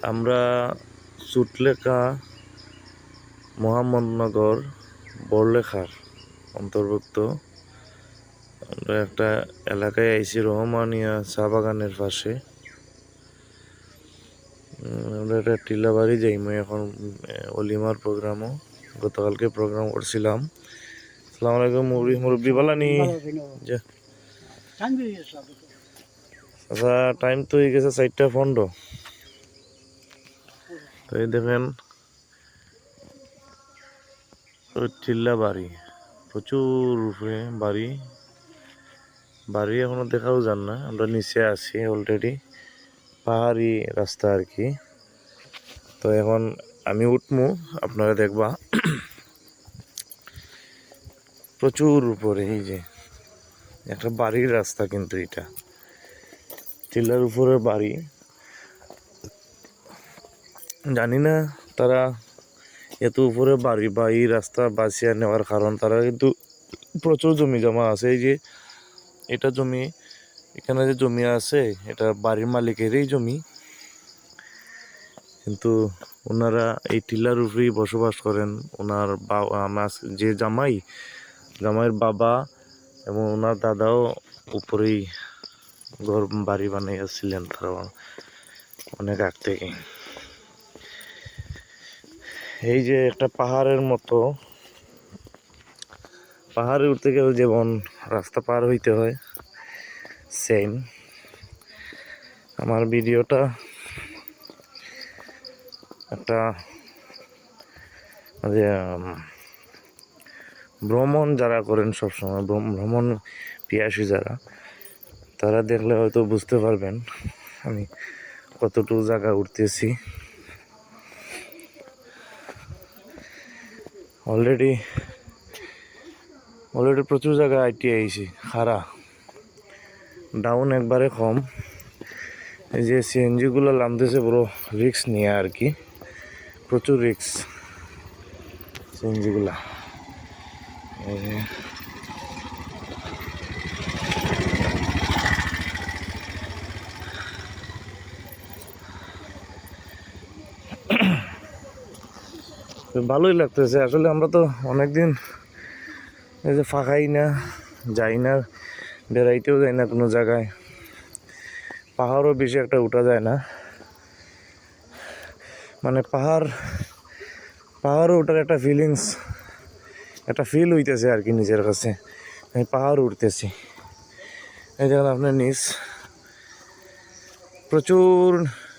আমরা চুটলেখা মোহাম্মদনগর বড়লেখার অন্তর্ভুক্ত আমরা একটা এলাকায় আইছি রহমানিয়া চা বাগানের পাশে। আমরা একটা টিলাবাড়ি যাইমু এখন অলিমার প্রোগ্রামও গতকালকে প্রোগ্রাম করছিলাম। আসসালামু আলাইকুম মুরব্বী বালানি। আচ্ছা টাইম তো হয়ে গেছে 4:15। তো এই দেখেন টিল্লা বাড়ি, প্রচুর উপরে বাড়ি বাড়ি এখনো দেখাও যান না। আমরা নিচে আছি অলরেডি, পাহাড়ি রাস্তা আর কি। তো এখন আমি উঠমু, আপনারা দেখবা প্রচুর উপরে। এই যে একটা বাড়ির রাস্তা, কিন্তু এটা টিল্লার উপরে বাড়ি। জানি না তারা এত উপরে বাড়ি বা এই রাস্তা বাঁচিয়ে নেওয়ার কারণ, তারা কিন্তু প্রচুর জমি জমা আছে। এই যে এটা জমি, এখানে যে জমি আছে এটা বাড়ির মালিকেরই জমি, কিন্তু ওনারা এই টিলার উপরেই বসবাস করেন। ওনার যে জামাইয়ের বাবা এবং ওনার দাদাও উপরেই ঘর বাড়ি বানিয়েছিলেন তারা অনেক আগ থেকে। এই যে একটা পাহাড়ের মতো, পাহাড়ে উঠতে গেলে যেমন রাস্তা পার হইতে হয়, সেম আমার ভিডিওটা একটা যে ভ্রমণ যারা করেন সবসময়, ভ্রমণ পিয়াসী যারা, তারা দেখলে হয়তো বুঝতে পারবেন আমি কতটুকু জায়গা উঠতেছি। অলরেডি প্রচুর জায়গা আইটি আইছি, খারা ডাউন একবারে কম। এই যে সিএনজিগুলো নামতেছে বড় রিক্স নিয়ে আর কি, প্রচুর রিক্স সিএনজিগুলা। ভালোই লাগতেছে আসলে। আমরা তো অনেকদিন এই যে ফাঁকাই না, যাই না, বেড়াইতেও যাই না কোনো জায়গায়। পাহাড়ও বেশি একটা উঠা যায় না, মানে পাহাড়ও ওঠার একটা ফিলিংস, একটা ফিল হইতেছে আর কি নিজের কাছে। আমি পাহাড় উঠতেছি, এই দেখেন আপনার নিচ প্রচুর